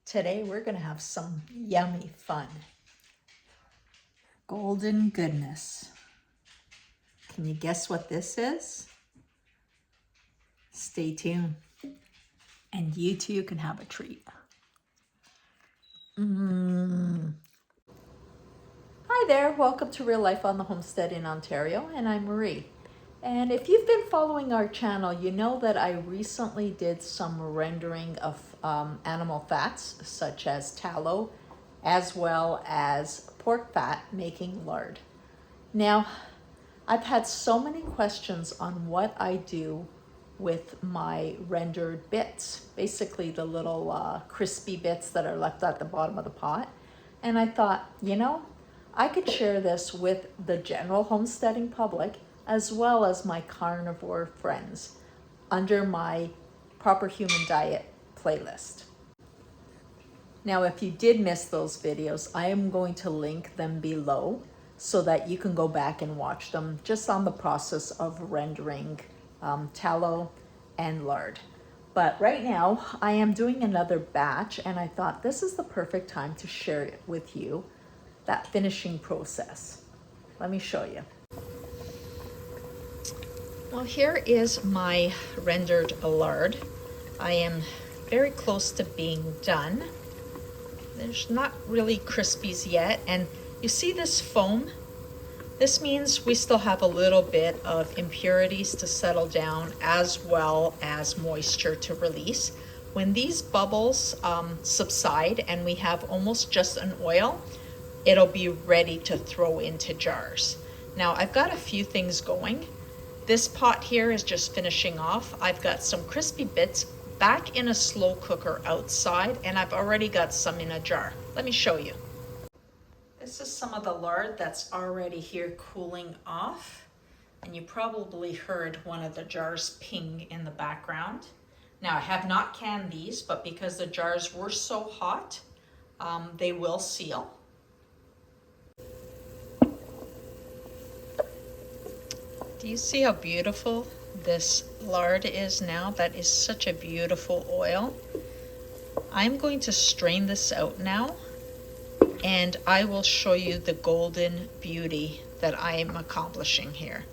Today we're going to have some yummy fun. Golden goodness. Can you guess what this is? Stay tuned and you too can have a treat. Hi there, welcome to Real Life on the Homestead in Ontario, and I'm Marie. And if you've been following our channel, you know that I recently did some rendering of animal fats, such as tallow, as well as pork fat, making lard. Now, I've had so many questions on what I do with my rendered bits, basically the little crispy bits that are left at the bottom of the pot. And I thought, I could share this with the general homesteading public as well as my carnivore friends under my Proper Human Diet playlist. Now, if you did miss those videos, I am going to link them below so that you can go back and watch them just on the process of rendering tallow and lard. But right now, I am doing another batch, and I thought this is the perfect time to share it with you, that finishing process. Let me show you. Well, here is my rendered lard. I am very close to being done. There's not really crispies yet, and you see this foam? This means we still have a little bit of impurities to settle down as well as moisture to release. When these bubbles subside and we have almost just an oil, it'll be ready to throw into jars. Now, I've got a few things going. This pot here is just finishing off. I've got some crispy bits back in a slow cooker outside, and I've already got some in a jar. Let me show you. This is some of the lard that's already here cooling off, and you probably heard one of the jars ping in the background. Now, I have not canned these, but because the jars were so hot, they will seal. Do you see how beautiful this lard is now? That is such a beautiful oil. I'm going to strain this out now, and I will show you the golden beauty that I am accomplishing here.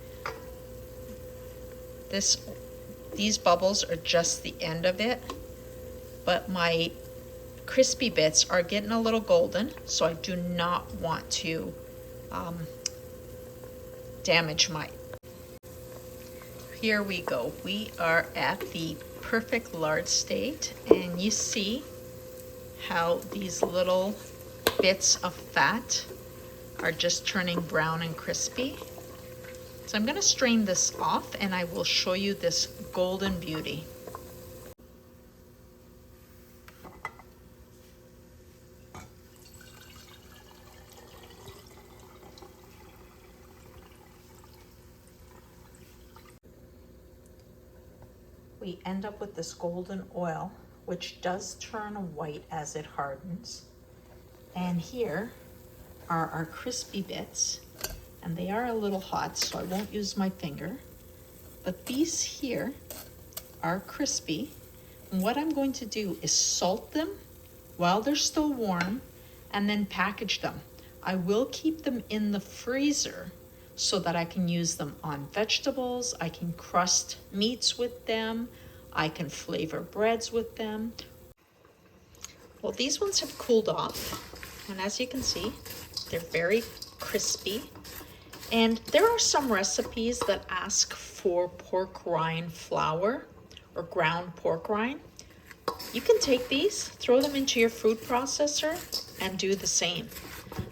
These bubbles are just the end of it, but my crispy bits are getting a little golden, so I do not want to damage my. Here we go. We are at the perfect lard state, and you see how these little bits of fat are just turning brown and crispy. So I'm going to strain this off, and I will show you this golden beauty. We end up with this golden oil, which does turn white as it hardens. And here are our crispy bits, and they are a little hot, so I won't use my finger. But these here are crispy. And what I'm going to do is salt them while they're still warm and then package them. I will keep them in the freezer so that I can use them on vegetables. I can crust meats with them. I can flavor breads with them. Well, these ones have cooled off, and as you can see, they're very crispy. And there are some recipes that ask for pork rind flour or ground pork rind. You can take these, throw them into your food processor, and do the same.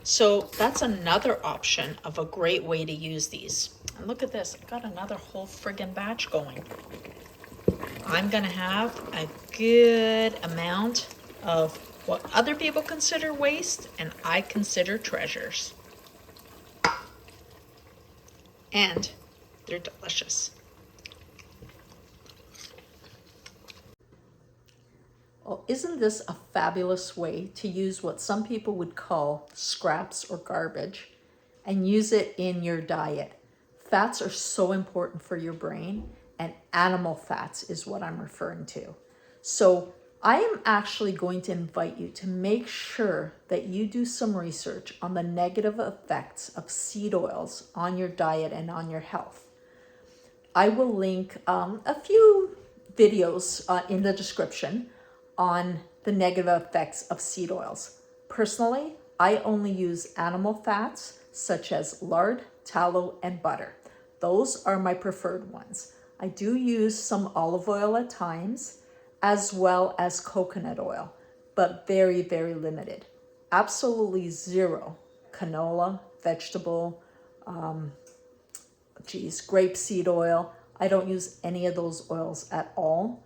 So that's another option of a great way to use these. And look at this, I've got another whole friggin' batch going. I'm gonna have a good amount of what other people consider waste and I consider treasures. And they're delicious. Well, isn't this a fabulous way to use what some people would call scraps or garbage and use it in your diet? Fats are so important for your brain, and animal fats is what I'm referring to. So I am actually going to invite you to make sure that you do some research on the negative effects of seed oils on your diet and on your health. I will link a few videos in the description on the negative effects of seed oils. Personally, I only use animal fats such as lard, tallow, and butter. Those are my preferred ones. I do use some olive oil at times, as well as coconut oil, but very, very limited. Absolutely zero canola, vegetable, grapeseed oil. I don't use any of those oils at all.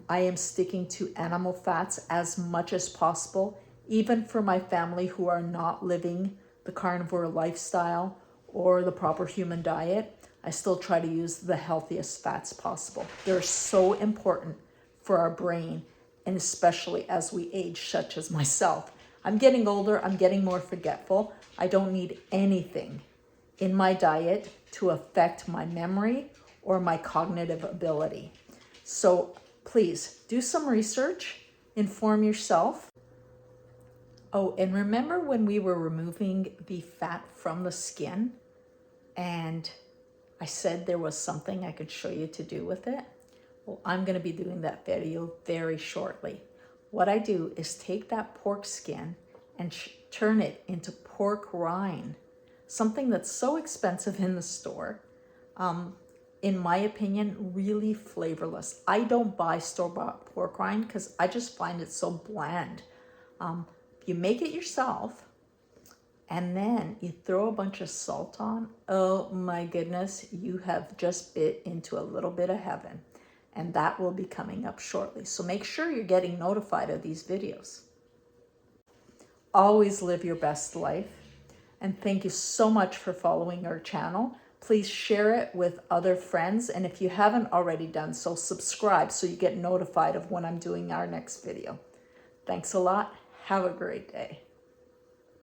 I am sticking to animal fats as much as possible, even for my family who are not living the carnivore lifestyle or the proper human diet. I still try to use the healthiest fats possible. They're so important for our brain, and especially as we age, such as myself. I'm getting older, I'm getting more forgetful. I don't need anything in my diet to affect my memory or my cognitive ability. So please do some research, inform yourself. Oh, and remember when we were removing the fat from the skin and I said there was something I could show you to do with it? Well, I'm going to be doing that video very shortly. What I do is take that pork skin and turn it into pork rind, something that's so expensive in the store. In my opinion, really flavorless. I don't buy store-bought pork rind because I just find it so bland. You make it yourself, and then you throw a bunch of salt on. Oh my goodness, you have just bit into a little bit of heaven. And that will be coming up shortly. So make sure you're getting notified of these videos. Always live your best life. And thank you so much for following our channel. Please share it with other friends. And if you haven't already done so, subscribe so you get notified of when I'm doing our next video. Thanks a lot. Have a great day.